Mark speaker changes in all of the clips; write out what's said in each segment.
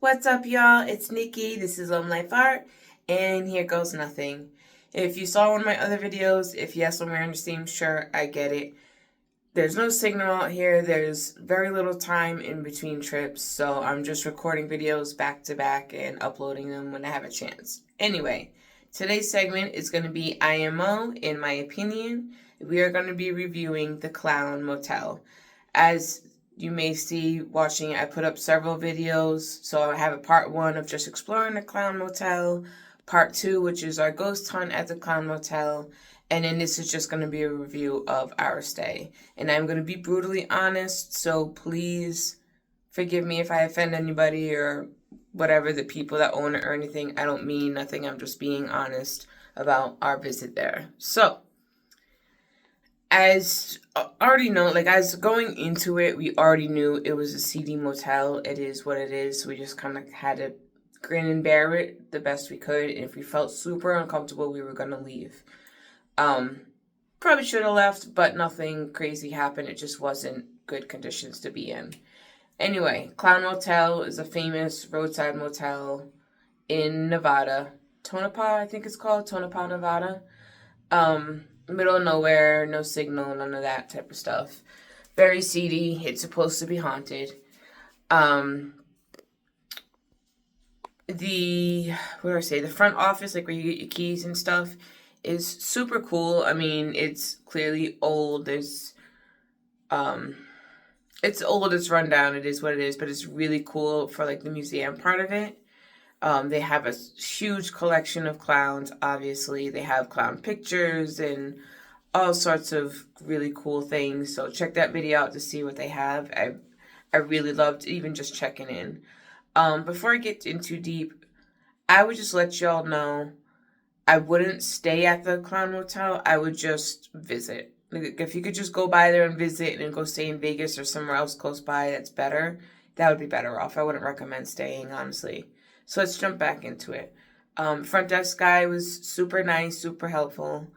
Speaker 1: What's up, y'all? It's Nikki. This is Life Art, and here goes nothing. If you saw one of my other videos, if yes, I'm wearing the same shirt, I get it. There's no signal out here. There's very little time in between trips, so I'm just recording videos back to back and uploading them when I have a chance. Anyway, today's segment is going to be IMO, in my opinion. We are going to be reviewing the Clown Motel. As you may see watching, I put up several videos. So I have a part 1 of just exploring the Clown Motel, part 2, which is our ghost hunt at the Clown Motel, and then this is just going to be a review of our stay. And I'm going to be brutally honest, so please forgive me if I offend anybody or whatever, the people that own it or anything. I don't mean nothing, I'm just being honest about our visit there. So, as already know, as going into it, we already knew it was a seedy motel. It is what it is. We just kind of had to grin and bear it the best we could. And if we felt super uncomfortable, we were going to leave. Probably should have left, but nothing crazy happened. It just wasn't good conditions to be in. Anyway, Clown Motel is a famous roadside motel in Nevada. Tonopah, I think it's called. Tonopah, Nevada. Middle of nowhere, no signal, none of that type of stuff. Very seedy. It's supposed to be haunted. The front office, where you get your keys and stuff, is super cool. I mean, it's clearly old. It's old, it's run down, it is what it is, but it's really cool for the museum part of it. They have a huge collection of clowns, obviously. They have clown pictures and all sorts of really cool things. So check that video out to see what they have. I really loved even just checking in. Before I get in too deep, I would just let y'all know I wouldn't stay at the Clown Motel. I would just visit. If you could just go by there and visit and go stay in Vegas or somewhere else close by that's better, that would be better off. I wouldn't recommend staying, honestly. So let's jump back into it. Front desk guy was super nice, super helpful.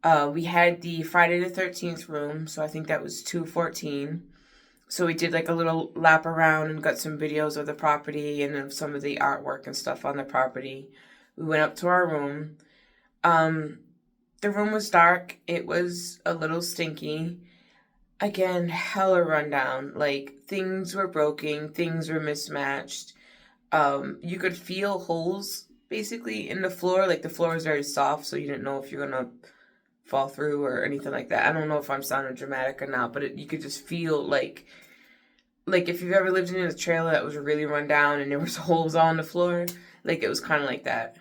Speaker 1: We had the Friday the 13th room, so I think that was 214. So we did a little lap around and got some videos of the property and of some of the artwork and stuff on the property. We went up to our room. The room was dark. It was a little stinky. Again, hella rundown. Things were broken, things were mismatched. You could feel holes basically in the floor. The floor was very soft, so you didn't know if you're gonna fall through or anything like that. I don't know if I'm sounding dramatic or not, but you could just feel like if you've ever lived in a trailer that was really run down and there was holes on the floor, it was kind of like that.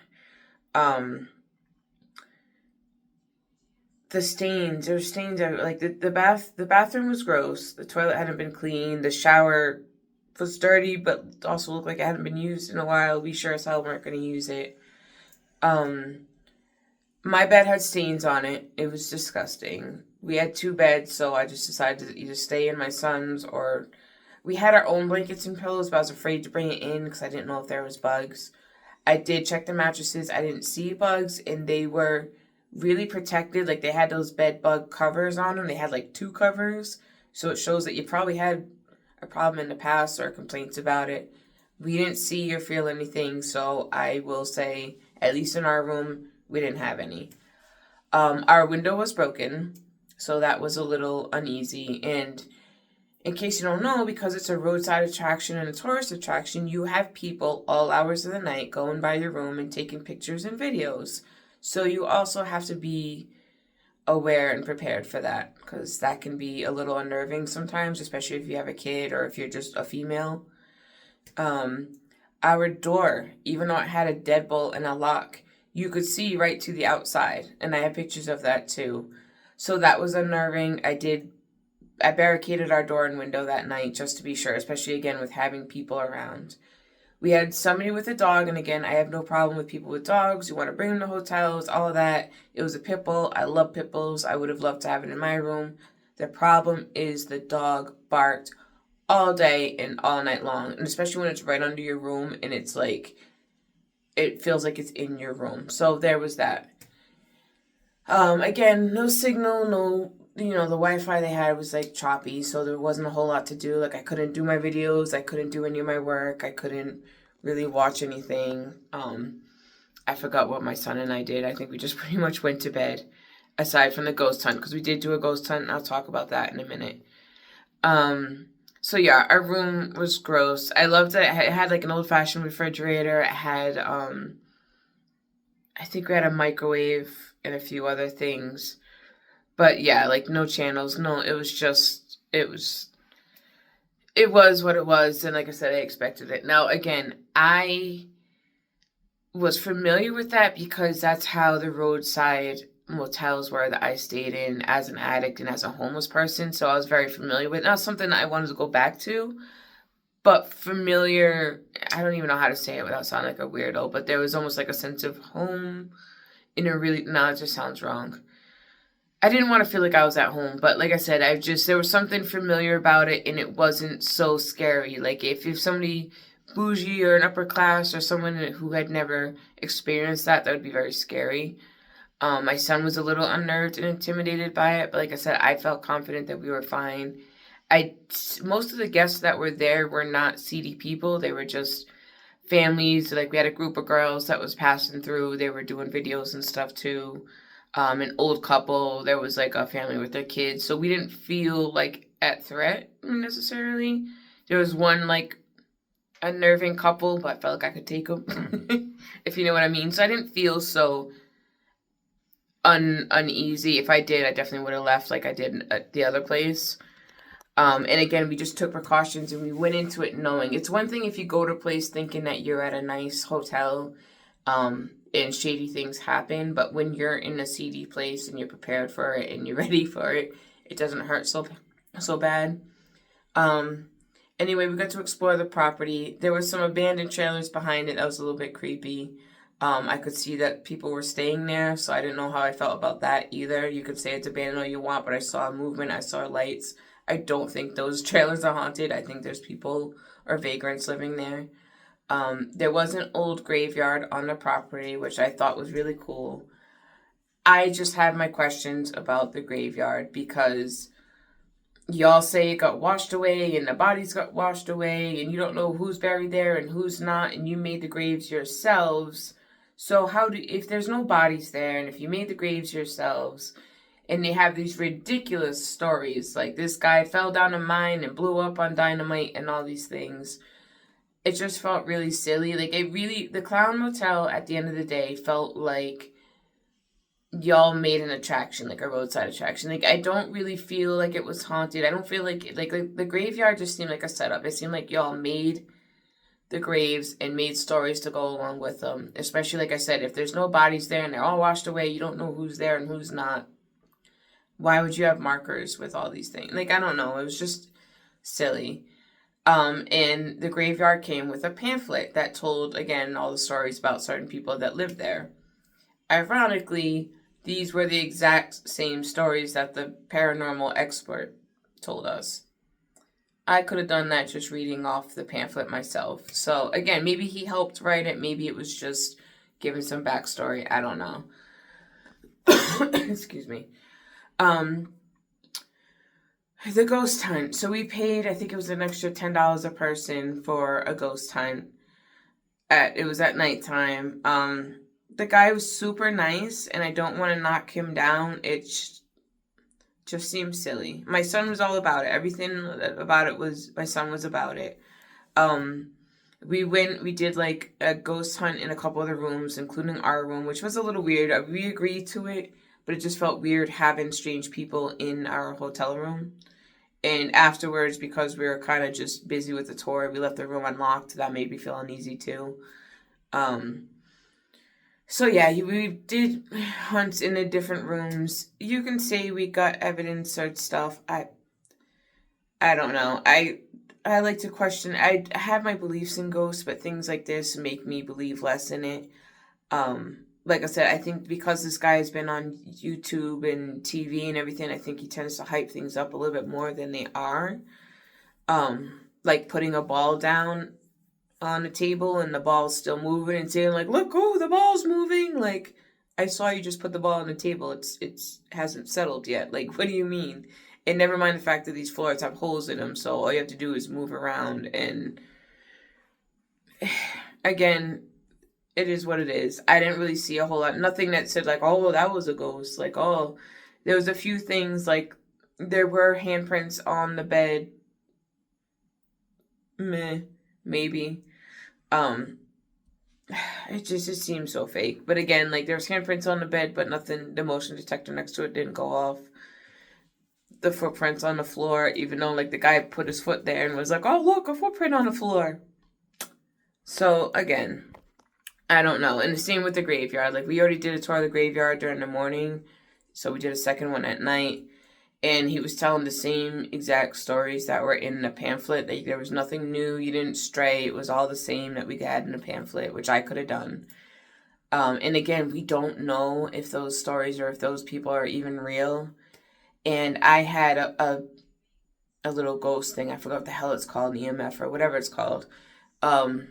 Speaker 1: The stains, there were stains everywhere. The bathroom was gross. The toilet hadn't been cleaned. The shower was dirty, but also looked like it hadn't been used in a while. We sure as hell weren't going to use it. My bed had stains on it. It was disgusting. We had 2 beds, so I just decided to either stay in my son's, or we had our own blankets and pillows, but I was afraid to bring it in because I didn't know if there was bugs. I did check the mattresses. I didn't see bugs, and they were really protected. They had those bed bug covers on them. They had 2 covers, so it shows that you probably had a problem in the past or complaints about it. We didn't see or feel anything, so I will say, at least in our room, we didn't have any. Our window was broken, so that was a little uneasy. And in case you don't know, because it's a roadside attraction and a tourist attraction, you have people all hours of the night going by your room and taking pictures and videos. So you also have to be aware and prepared for that, because that can be a little unnerving sometimes, especially if you have a kid or if you're just a female. Our door, even though it had a deadbolt and a lock, you could see right to the outside, and I have pictures of that too. So that was unnerving. I barricaded our door and window that night just to be sure, especially again with having people around. We had somebody with a dog, and again, I have no problem with people with dogs. You want to bring them to hotels, all of that. It was a pit bull. I love pit bulls. I would have loved to have it in my room. The problem is the dog barked all day and all night long, and especially when it's right under your room and it's it feels like it's in your room. So there was that. Again, no signal, no the Wi-Fi they had was like choppy, so there wasn't a whole lot to do. Like I couldn't do my videos, I couldn't do any of my work, I couldn't really watch anything. I forgot what my son and I did. I think we just pretty much went to bed, aside from the ghost hunt, because we did do a ghost hunt, and I'll talk about that in a minute. So yeah, our room was gross. I loved it. It had like an old-fashioned refrigerator. It had, I think we had a microwave and a few other things. But yeah, like no channels. No, it was just, it was what it was. And like I said, I expected it. Now, again, I was familiar with that because that's how the roadside motels were that I stayed in as an addict and as a homeless person. So I was very familiar with it. Not something that I wanted to go back to, but familiar. I don't even know how to say it without sounding like a weirdo, but there was almost like a sense of home in a really, no, it just sounds wrong. I didn't want to feel like I was at home, but like I said, there was something familiar about it, and it wasn't so scary. Like if somebody bougie or an upper class or someone who had never experienced that would be very scary. My son was a little unnerved and intimidated by it, but like I said, I felt confident that we were fine. Most of the guests that were there were not seedy people. They were just families. Like we had a group of girls that was passing through. They were doing videos and stuff too. An old couple. There was like a family with their kids. So we didn't feel like at threat necessarily. There was one like unnerving couple, but I felt like I could take them, if you know what I mean. So I didn't feel so uneasy. If I did, I definitely would have left like I did at the other place. And again, we just took precautions and we went into it knowing. It's one thing if you go to a place thinking that you're at a nice hotel, and shady things happen, but when you're in a seedy place and you're prepared for it and you're ready for it, it doesn't hurt so bad. Anyway, we got to explore the property. There were some abandoned trailers behind it that was a little bit creepy. I could see that people were staying there, so I didn't know how I felt about that either. You could say it's abandoned all you want, but I saw movement, I saw lights. I don't think those trailers are haunted. I think there's people or vagrants living there. There was an old graveyard on the property, which I thought was really cool. I just had my questions about the graveyard because y'all say it got washed away and the bodies got washed away and you don't know who's buried there and who's not, and you made the graves yourselves. So if there's no bodies there and if you made the graves yourselves, and they have these ridiculous stories like this guy fell down a mine and blew up on dynamite and all these things, it just felt really silly. Like the Clown Motel at the end of the day felt like y'all made an attraction, like a roadside attraction. Like I don't really feel like it was haunted. I don't feel like the graveyard just seemed like a setup. It seemed like y'all made the graves and made stories to go along with them. Especially like I said, if there's no bodies there and they're all washed away, you don't know who's there and who's not. Why would you have markers with all these things? Like I don't know. It was just silly. And the graveyard came with a pamphlet that told, again, all the stories about certain people that lived there. Ironically, these were the exact same stories that the paranormal expert told us. I could have done that just reading off the pamphlet myself. So, again, maybe he helped write it. Maybe it was just giving some backstory. I don't know. Excuse me. The ghost hunt. So we paid, I think it was an extra $10 a person for a ghost hunt. It was at nighttime. The guy was super nice, and I don't want to knock him down. It just seems silly. My son was all about it. Everything about it was, my son was about it. We did like a ghost hunt in a couple of the rooms, including our room, which was a little weird. We agreed to it, but it just felt weird having strange people in our hotel room. And afterwards, because we were kind of just busy with the tour, we left the room unlocked. That made me feel uneasy too. So yeah, we did hunts in the different rooms. You can say we got evidence or stuff. I don't know. I like to question. I have my beliefs in ghosts, but things like this make me believe less in it. Like I said, I think because this guy has been on YouTube and TV and everything, I think he tends to hype things up a little bit more than they are. Like putting a ball down on the table and the ball's still moving and saying like, look, oh, the ball's moving. Like, I saw you just put the ball on the table. It's hasn't settled yet. Like, what do you mean? And never mind the fact that these floors have holes in them, so all you have to do is move around. And again, it is what it is. I didn't really see a whole lot. Nothing that said like, oh, that was a ghost. Like, oh, there was a few things like there were handprints on the bed. Meh, maybe. Um, it seems so fake. But again, like there's handprints on the bed, but nothing. The motion detector next to it didn't go off. The footprints on the floor, even though like the guy put his foot there and was like, "Oh, look, a footprint on the floor." So again, I don't know. And the same with the graveyard. Like we already did a tour of the graveyard during the morning, so we did a second one at night. And he was telling the same exact stories that were in the pamphlet. Like there was nothing new. You didn't stray. It was all the same that we had in the pamphlet, which I could have done. And again, we don't know if those stories or if those people are even real. And I had a little ghost thing. I forgot what the hell it's called, an EMF or whatever it's called. And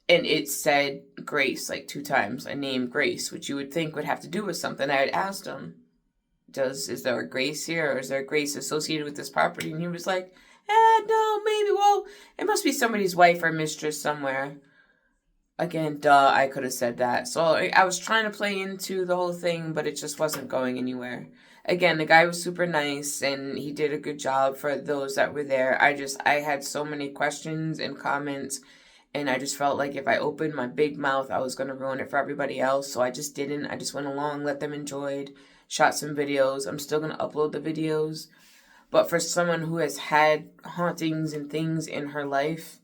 Speaker 1: it said Grace like 2 times. I named Grace, which you would think would have to do with something. I had asked him, is there a Grace here, or is there a Grace associated with this property? And he was like, no, maybe. Well, it must be somebody's wife or mistress somewhere. Again, duh, I could have said that. So I was trying to play into the whole thing, but it just wasn't going anywhere. Again, the guy was super nice, and he did a good job for those that were there. I had so many questions and comments, and I just felt like if I opened my big mouth, I was going to ruin it for everybody else. So I just didn't. I just went along, let them enjoy it. Shot some videos. I'm still going to upload the videos. But for someone who has had hauntings and things in her life,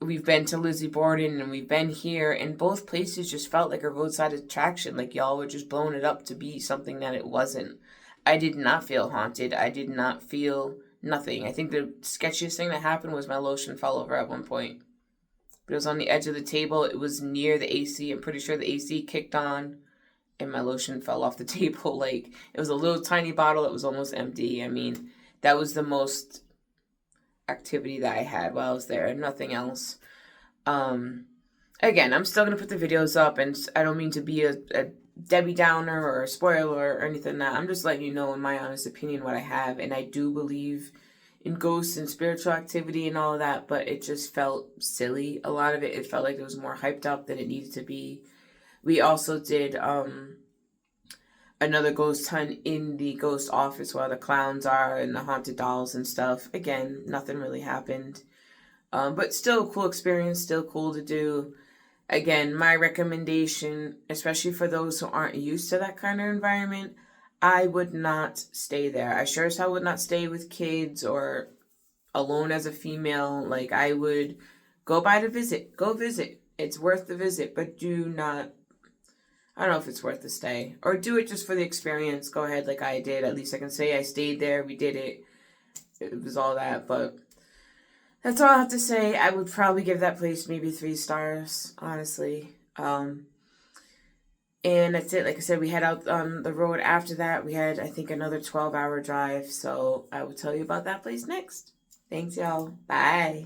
Speaker 1: we've been to Lizzie Borden and we've been here, and both places just felt like a roadside attraction. Like y'all were just blowing it up to be something that it wasn't. I did not feel haunted. I did not feel nothing. I think the sketchiest thing that happened was my lotion fell over at one point. But it was on the edge of the table. It was near the AC. I'm pretty sure the AC kicked on and my lotion fell off the table. Like, it was a little tiny bottle that was almost empty. I mean, that was the most activity that I had while I was there, and nothing else. Again, I'm still going to put the videos up, and I don't mean to be a Debbie Downer or a spoiler or anything like that. I'm just letting you know, in my honest opinion, what I have, and I do believe in ghosts and spiritual activity and all of that, but it just felt silly. A lot of it felt like it was more hyped up than it needed to be. We also did another ghost hunt in the ghost office where the clowns are and the haunted dolls and stuff. Again, nothing really happened. But still a cool experience, still cool to do. Again, my recommendation, especially for those who aren't used to that kind of environment, I would not stay there. I sure as hell would not stay with kids or alone as a female. Like, I would go by to visit. Go visit. It's worth the visit, but do not, I don't know if it's worth the stay. Or do it just for the experience. Go ahead like I did. At least I can say I stayed there. We did it. It was all that. But that's all I have to say. I would probably give that place maybe 3 stars, honestly. And that's it. Like I said, we head out on the road after that. We had, I think, another 12-hour drive. So I will tell you about that place next. Thanks, y'all. Bye.